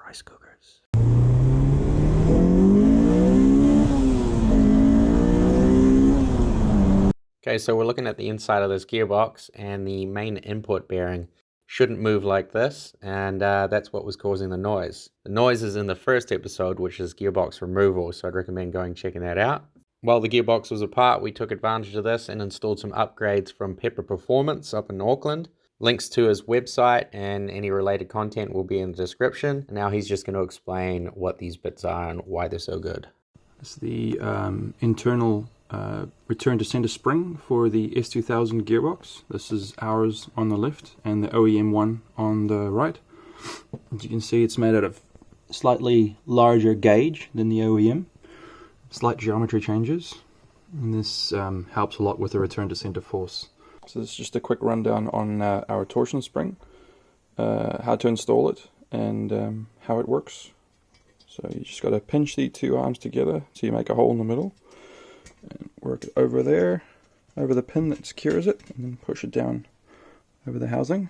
rice cookers. Okay, so we're looking at the inside of this gearbox, and the main input bearing shouldn't move like this, and that's what was causing the noise. The noise is in the first episode, which is gearbox removal, so I'd recommend going checking that out. While the gearbox was apart, we took advantage of this and installed some upgrades from Pepper Performance up in Auckland. Links to his website and any related content will be in the description. And now he's just going to explain what these bits are and why they're so good. It's the internal return to center spring for the S2000 gearbox. This is ours on the left and the OEM one on the right. As you can see, it's made out of slightly larger gauge than the OEM. Slight geometry changes, and this helps a lot with the return to center force. So this is just a quick rundown on our torsion spring, how to install it, and how it works. So you just got to pinch the two arms together so you make a hole in the middle, and work it over there, over the pin that secures it, and then push it down over the housing.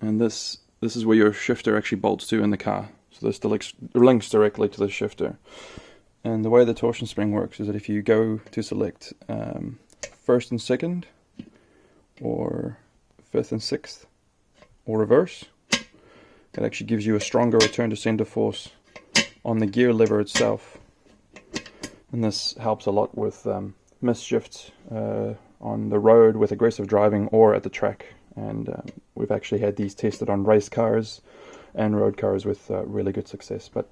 And this is where your shifter actually bolts to in the car. So this links directly to the shifter. And the way the torsion spring works is that if you go to select first and second, or fifth and sixth, or reverse, it actually gives you a stronger return to center force on the gear lever itself. And this helps a lot with misshifts on the road with aggressive driving or at the track. And we've actually had these tested on race cars and road cars with really good success. But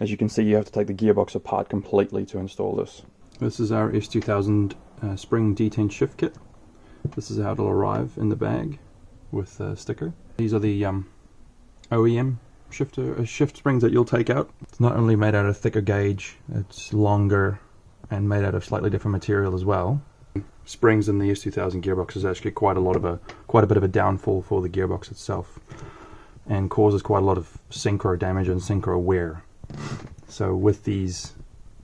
as you can see, you have to take the gearbox apart completely to install this. This is our S2000 spring detent shift kit. This is how it'll arrive in the bag with a sticker. These are the OEM shift springs that you'll take out. It's not only made out of thicker gauge, it's longer and made out of slightly different material as well. Springs in the S2000 gearbox is actually quite a bit of a downfall for the gearbox itself, and causes quite a lot of synchro damage and synchro wear. So with these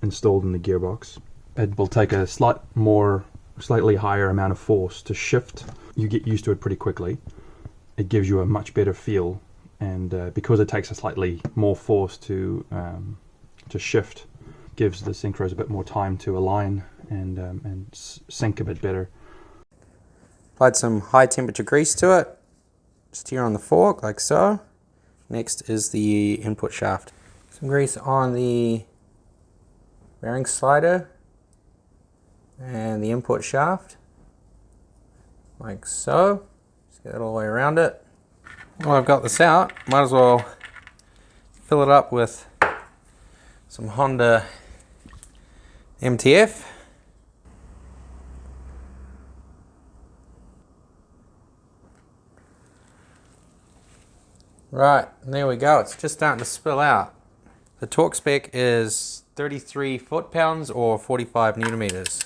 installed in the gearbox, it will take a slightly higher amount of force to shift. You get used to it pretty quickly. It gives you a much better feel, and because it takes a slightly more force to shift, gives the synchros a bit more time to align and sync a bit better. Applied some high temperature grease to it, just here on the fork like so. Next is the input shaft. Some grease on the bearing slider and the input shaft like so. Just get it all the way around it. While I've got this out, might as well fill it up with some Honda MTF. Right, and there we go. It's just starting to spill out. The torque spec is 33 foot-pounds or 45 newton meters.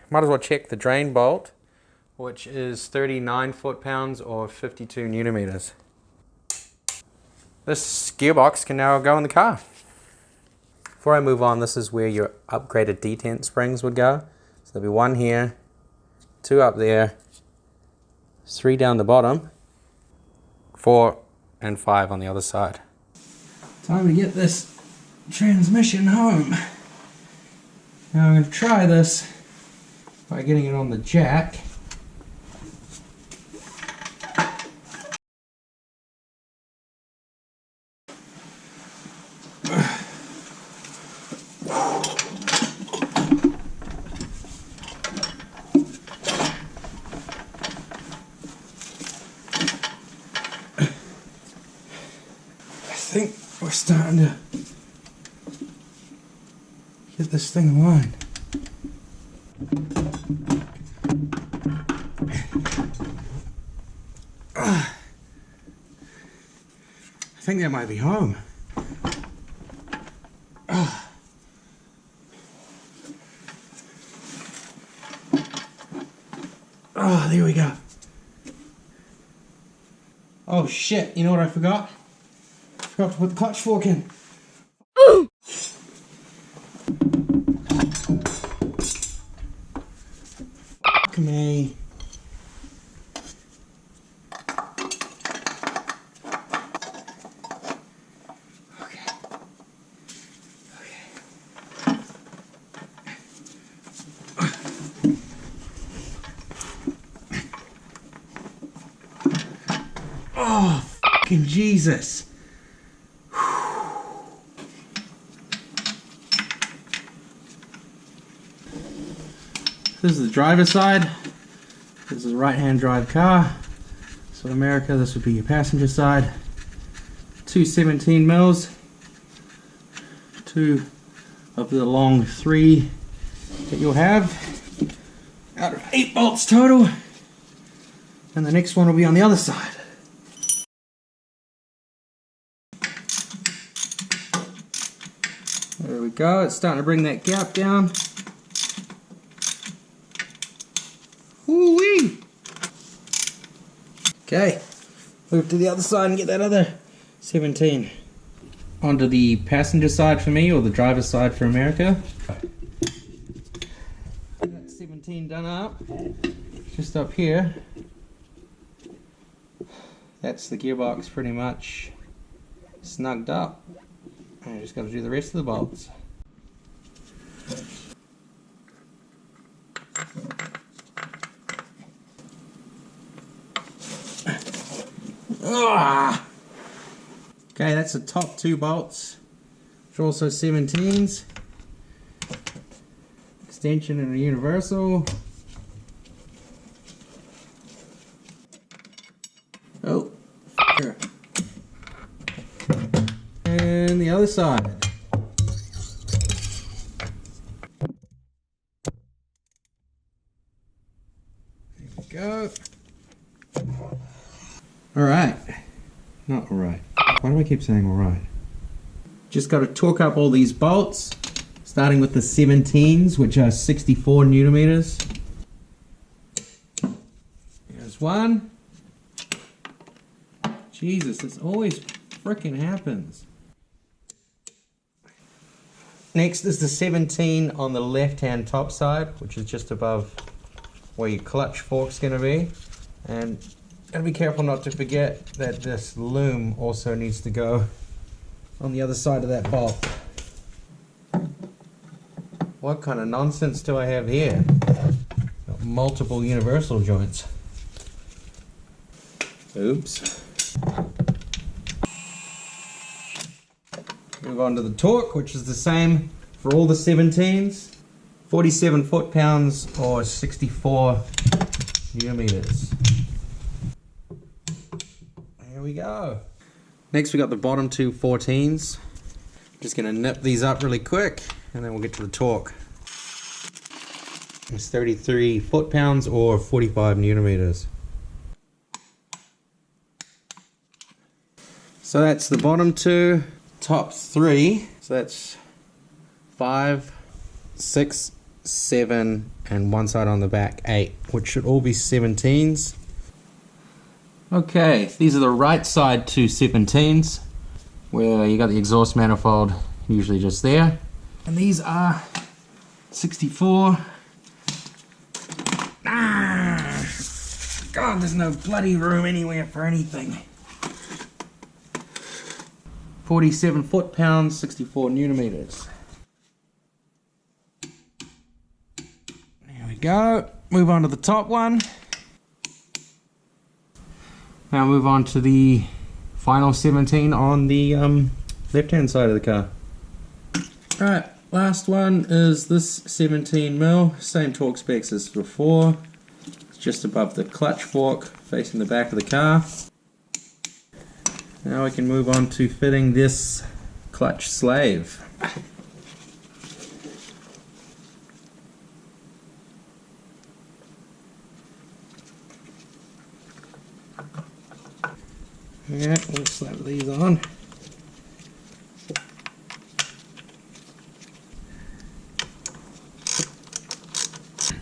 Might as well check the drain bolt, which is 39 foot-pounds or 52 newton meters. This gearbox can now go in the car. Before I move on, this is where your upgraded detent springs would go. So there'll be one here, two up there, 3 down the bottom, 4 and 5 on the other side. Time to get this transmission home. Now I'm going to try this by getting it on the jack. I think we're starting to get this thing aligned. I think that might be home. Oh, there we go. Oh shit, you know what I forgot? I forgot to put the clutch fork in. Fuck me. Oh, fucking Jesus. This is the driver's side. This is a right-hand drive car. So in America, this would be your passenger side. Two 17 mils. Two of the long 3 that you'll have. Out of 8 bolts total. And the next one will be on the other side. There we go, it's starting to bring that gap down. Woo-wee! Okay, move to the other side and get that other 17. Onto the passenger side for me, or the driver's side for America. That's 17 done up. Just up here. That's the gearbox pretty much snugged up. I just got to do the rest of the bolts. Okay, that's the top 2 bolts, which are also 17s. Extension and a universal. Oh, f***er. And the other side. There we go. Alright. Not alright. Why do I keep saying alright? Just got to torque up all these bolts, starting with the 17s, which are 64 Newton meters. There's one. Jesus, this always frickin' happens. Next is the 17 on the left-hand top side, which is just above where your clutch fork's gonna be. And gotta be careful not to forget that this loom also needs to go on the other side of that bolt. What kind of nonsense do I have here? Got multiple universal joints. Oops. Move on to the torque, which is the same for all the 17s. 47 foot-pounds or 64 Newton meters. There we go. Next we got the bottom 2 14s. Just gonna nip these up really quick and then we'll get to the torque. It's 33 foot-pounds or 45 Newton meters. So that's the bottom 2, top 3. So that's 5, 6, 7, and one side on the back 8, which should all be 17s. Okay, these are the right side 2 17s, where you got the exhaust manifold usually just there. And these are 64. God, there's no bloody room anywhere for anything. 47 foot-pounds, 64 Newton meters. There we go. Move on to the top one. Now move on to the final 17 on the left-hand side of the car. Alright, last one is this 17 mil, same torque specs as before. It's just above the clutch fork, facing the back of the car. Now we can move on to fitting this clutch slave. Yeah, we'll slap these on.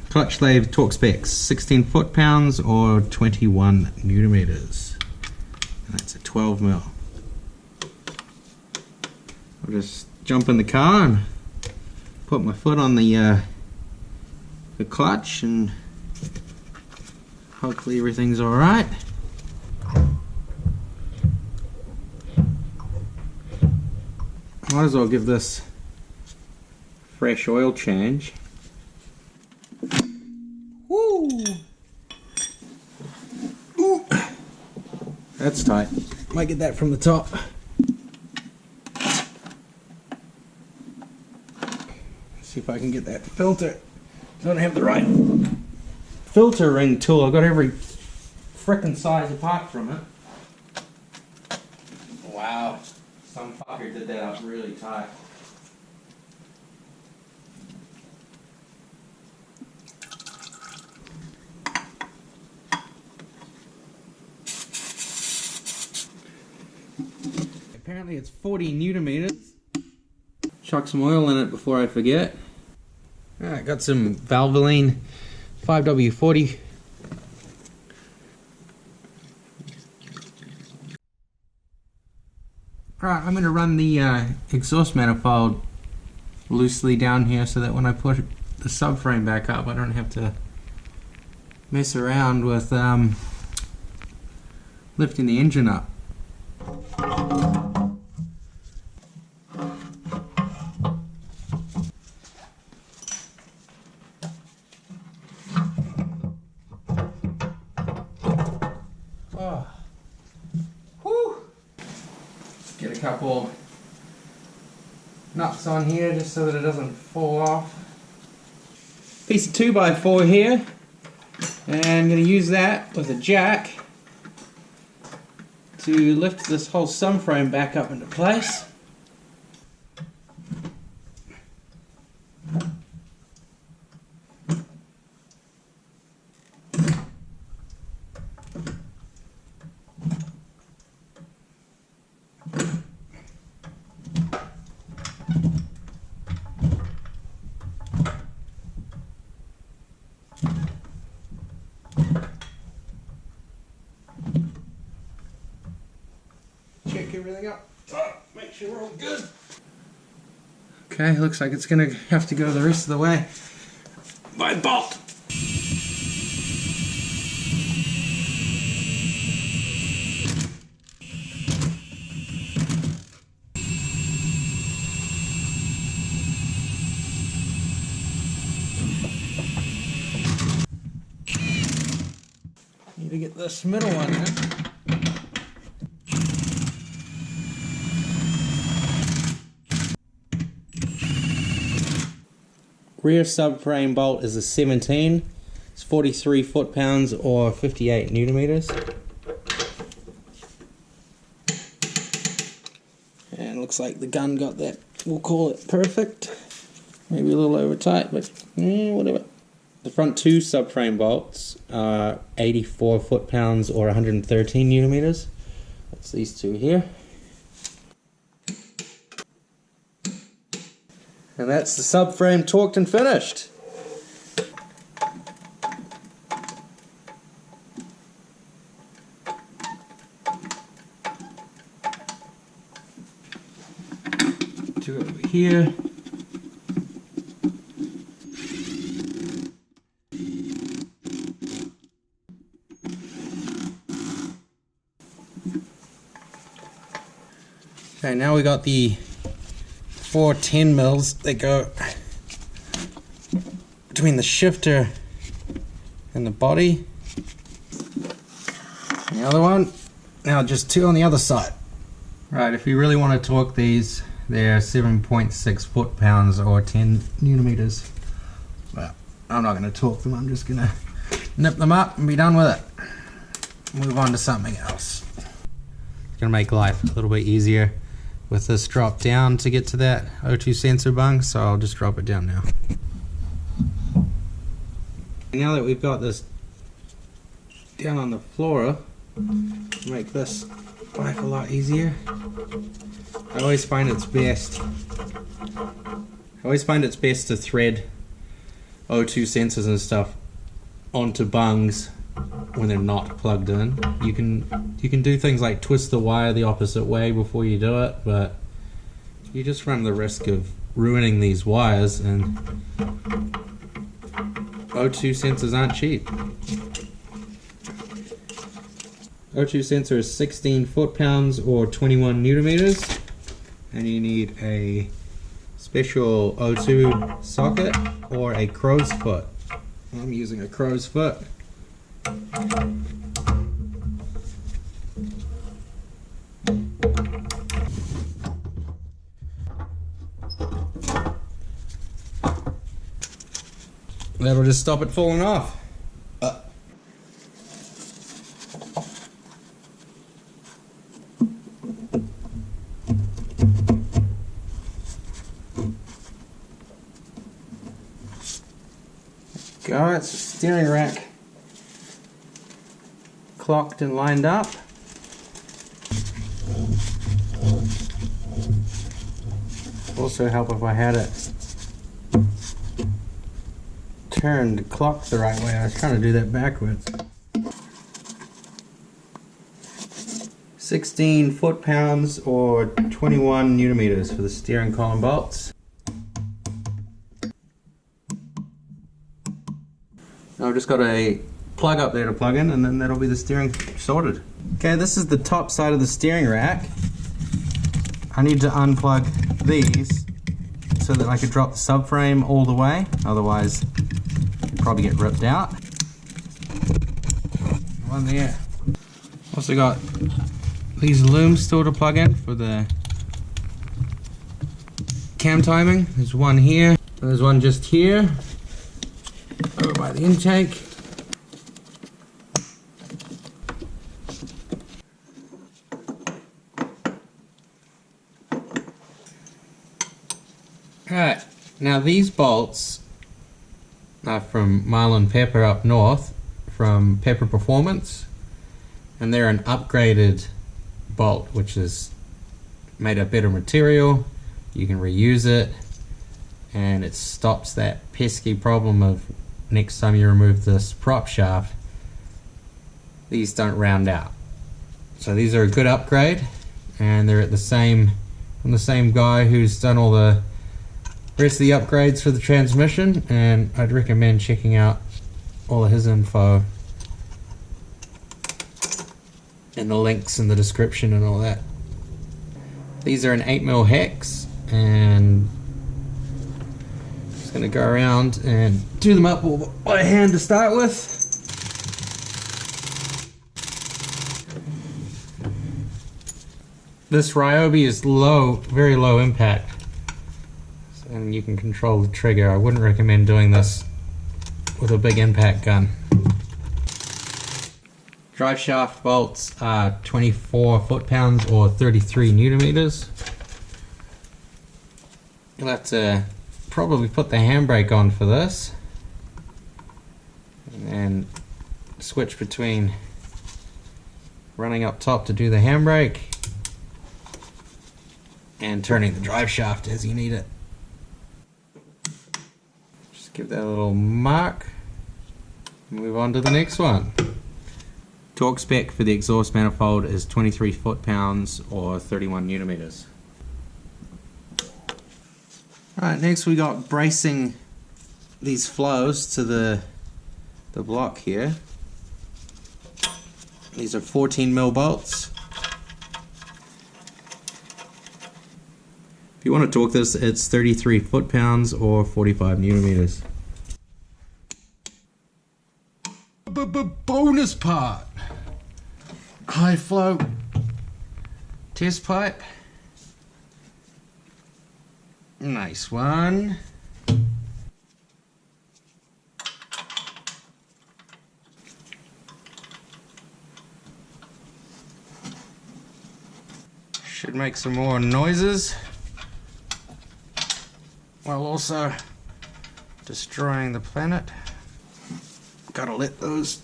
Clutch slave torque specs, 16 foot-pounds or 21 Newton meters. And that's a 12 mil. I'll just jump in the car and put my foot on the clutch and hopefully everything's alright. Might as well give this fresh oil change. Woo! Ooh. That's tight. Might get that from the top. See if I can get that filter. Don't have the right filter ring tool. I've got every frickin' size apart from it. Wow. Some fucker did that up really tight. Apparently it's 40 Newton meters. Chuck some oil in it before I forget. Alright, got some Valvoline 5W40. Alright, I'm going to run the exhaust manifold loosely down here so that when I put the subframe back up I don't have to mess around with lifting the engine up. Oh. Whew. Get a couple nuts on here just so that it doesn't fall off. Piece of 2x4 here, and I'm going to use that with a jack to lift this whole subframe back up into place. Check everything up. Make sure we're all good. Okay, looks like it's gonna have to go the rest of the way by bolt. Need to get this middle one in. Rear subframe bolt is a 17. It's 43 foot-pounds or 58 Newton meters. And looks like the gun got that, we'll call it perfect. Maybe a little over tight, but whatever. The front two subframe bolts are 84 foot-pounds or 113 Newton meters. That's these two here. And that's the subframe torqued and finished. Two over here. Okay, now we got the 4 10 mils that go between the shifter and the body. The other one, now just 2 on the other side. Right, if you really want to torque these, they're 7.6 foot-pounds or 10 Newton meters. But I'm not going to torque them, I'm just going to nip them up and be done with it. Move on to something else. It's going to make life a little bit easier with this drop down to get to that O2 sensor bung, so I'll just drop it down now. Now that we've got this down on the floor, make this life a lot easier. I always find it's best to thread O2 sensors and stuff onto bungs when they're not plugged in. You can do things like twist the wire the opposite way before you do it, but you just run the risk of ruining these wires, and O2 sensors aren't cheap. O2 sensor is 16 foot-pounds or 21 Newton meters, and you need a special O2 socket or a crow's foot. I'm using a crow's foot. That'll just stop it falling off. Go, it's the steering rack clocked and lined up. Also help if I had it turned clocked the right way. I was trying to do that backwards. 16 foot-pounds or 21 newton meters for the steering column bolts. I've just got a plug up there to plug in, and then that'll be the steering sorted. Okay, this is the top side of the steering rack. I need to unplug these so that I could drop the subframe all the way, otherwise it'd probably get ripped out. One there. Also got these looms still to plug in for the cam timing. There's one here, and there's one just here over by the intake. Alright, now these bolts are from Marlin Pepper up north, from Pepper Performance, and they're an upgraded bolt which is made of better material. You can reuse it, and it stops that pesky problem of next time you remove this prop shaft, these don't round out. So these are a good upgrade, and they're from the same guy who's done all the rest of the upgrades for the transmission, and I'd recommend checking out all of his info and the links in the description and all that. These are an 8mm hex, and I'm just going to go around and do them up by hand to start with. This Ryobi is low, very low impact, and you can control the trigger. I wouldn't recommend doing this with a big impact gun. Drive shaft bolts are 24 foot-pounds or 33 newton meters. You'll have to probably put the handbrake on for this, and then switch between running up top to do the handbrake and turning the drive shaft as you need it. Just give that a little mark, move on to the next one. Torque spec for the exhaust manifold is 23 foot-pounds or 31 newton meters. Alright, next we got bracing these flows to the block here. These are 14mm bolts. If you want to torque this, it's 33 foot-pounds or 45 newton meters. Bonus part! High flow test pipe. Nice one. Should make some more noises, while also destroying the planet. Gotta let those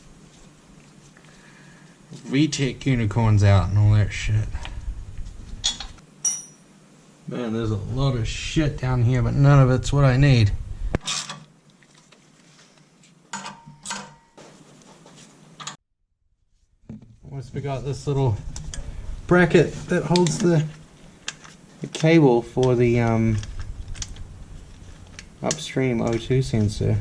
VTEC unicorns out and all that shit. Man, there's a lot of shit down here, but none of it's what I need. Once we got this little bracket that holds the cable for the upstream O2 sensor.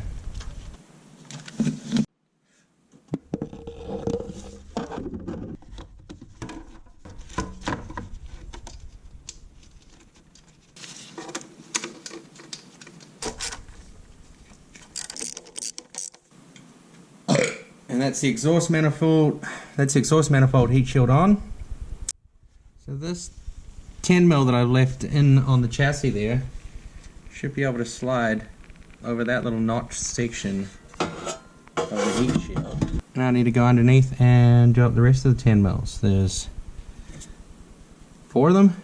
And that's the exhaust manifold. That's the exhaust manifold heat shield on. So this 10mm that I've left in on the chassis there should be able to slide over that little notch section of the heat shield. Now I need to go underneath and do up the rest of the 10 mils. There's 4 of them.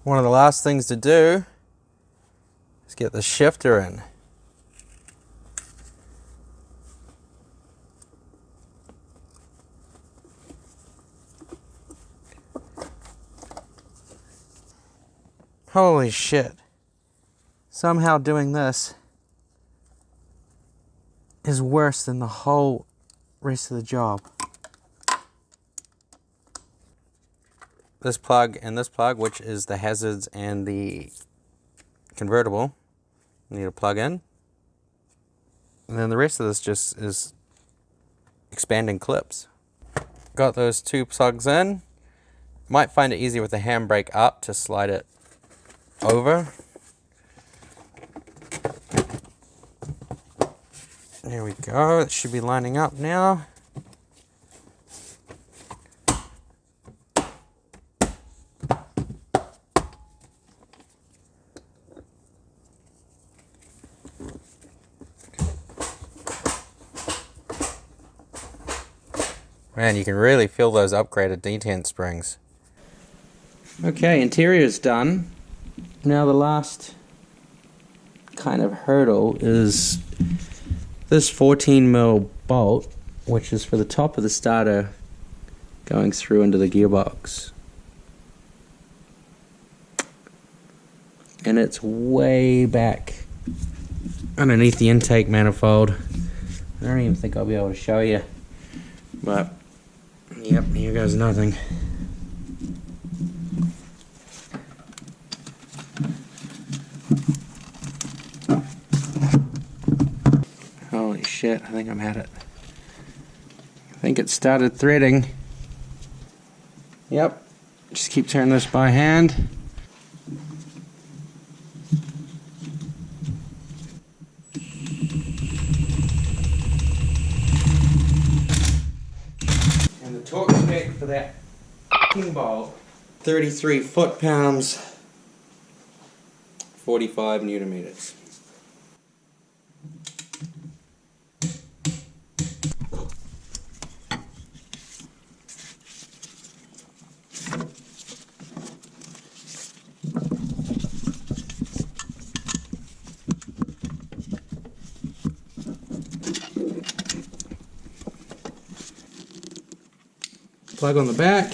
One of the last things to do is get the shifter in. Holy shit. Somehow doing this is worse than the whole rest of the job. This plug and this plug, which is the hazards and the convertible, need to plug in. And then the rest of this just is expanding clips. Got those 2 plugs in. Might find it easier with the handbrake up to slide it over. There we go, it should be lining up now. Man, you can really feel those upgraded detent springs. Okay, interior is done. Now the last kind of hurdle is this 14 mil bolt, which is for the top of the starter going through into the gearbox. And it's way back underneath the intake manifold. I don't even think I'll be able to show you, but yep, here goes nothing. Holy shit, I think I'm at it. I think it started threading. Yep, just keep turning this by hand. And the torque spec for that f***ing bolt, 33 foot-pounds, 45 newton meters. Plug on the back.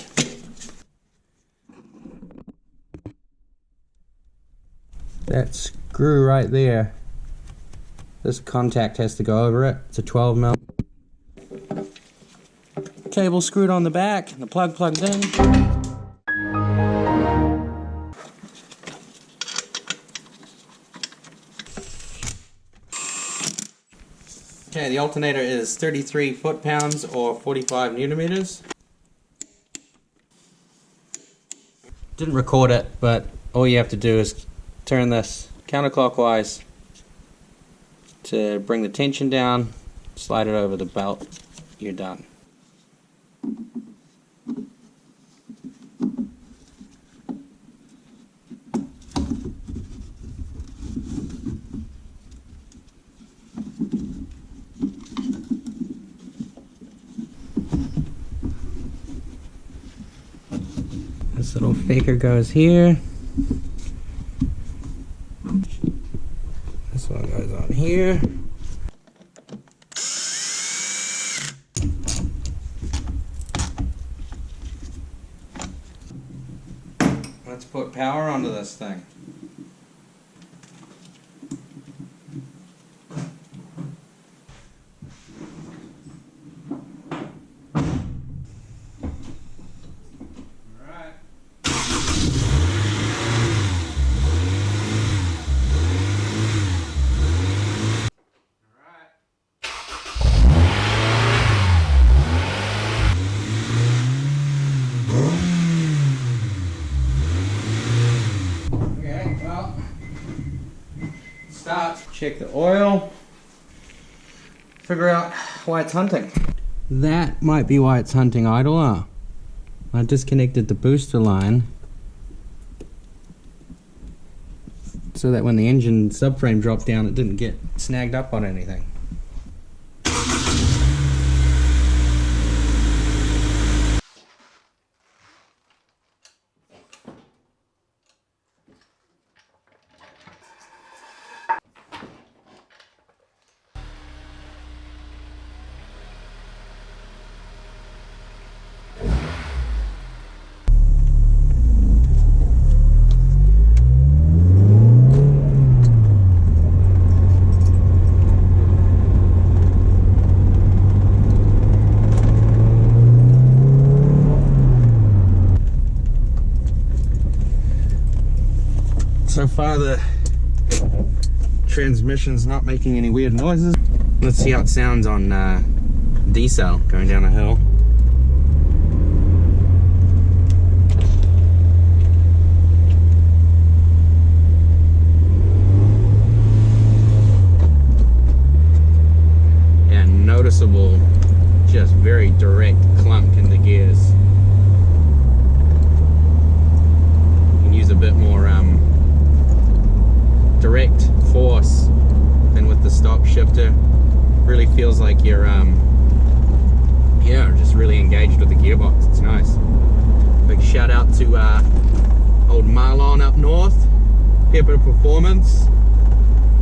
That screw right there, this contact has to go over it. It's a 12 mil. Cable screwed on the back, and the plug plugged in. Okay, the alternator is 33 foot-pounds or 45 newton meters. Didn't record it, but all you have to do is turn this counterclockwise to bring the tension down, slide it over the belt, you're done. This little faker goes here. This one goes on here. Let's put power onto this thing. Start, check the oil, figure out why it's hunting. That might be why it's hunting idle. I disconnected the booster line so that when the engine subframe dropped down, it didn't get snagged up on anything. So far the transmission's not making any weird noises. Let's see how it sounds on decel going down a hill. And noticeable, just very direct clunk in the gears. You can use a bit more direct force than with the stock shifter. Really feels like you're yeah, just really engaged with the gearbox. It's nice. Big shout out to old Marlon up north, Pepper Performance.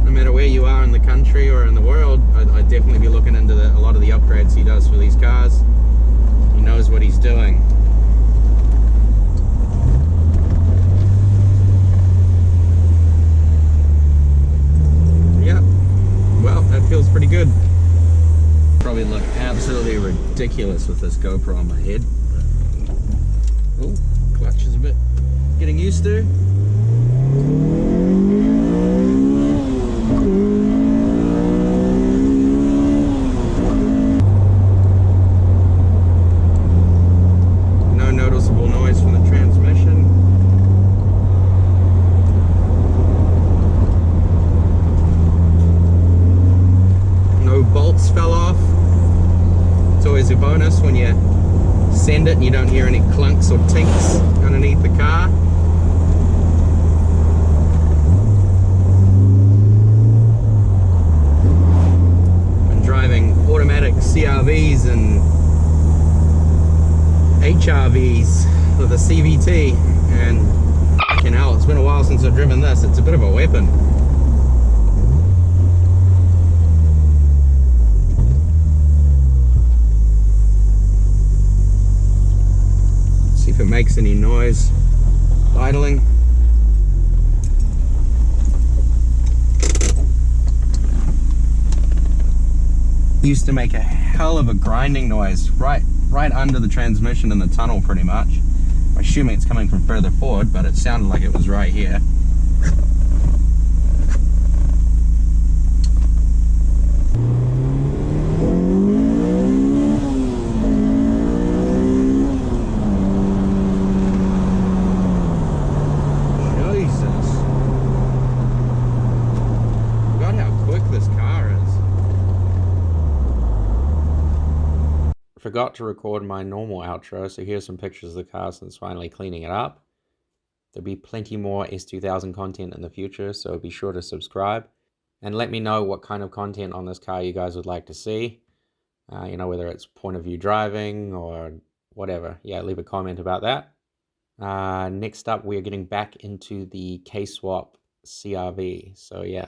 No matter where you are in the country or in the world, I'd definitely be looking into a lot of the upgrades he does for these cars. He knows what he's doing. Feels pretty good. Probably look absolutely ridiculous with this GoPro on my head. Oh, clutch is a bit getting used to. No noticeable noise from the transmission. Bolts fell off. It's always a bonus when you send it and you don't hear any clunks or tinks underneath the car. Been driving automatic CRVs and HRVs with a CVT, and fucking hell, it's been a while since I've driven this. It's a bit of a weapon. If it makes any noise idling. Used to make a hell of a grinding noise right under the transmission in the tunnel, pretty much. I'm assuming it's coming from further forward, but it sounded like it was right here. Forgot to record my normal outro, so here's some pictures of the car since finally cleaning it up. There'll be plenty more S2000 content in the future, so be sure to subscribe. And let me know what kind of content on this car you guys would like to see. You know, whether it's point of view driving or whatever. Yeah, leave a comment about that. Next up, we're getting back into the K-Swap CRV. So yeah.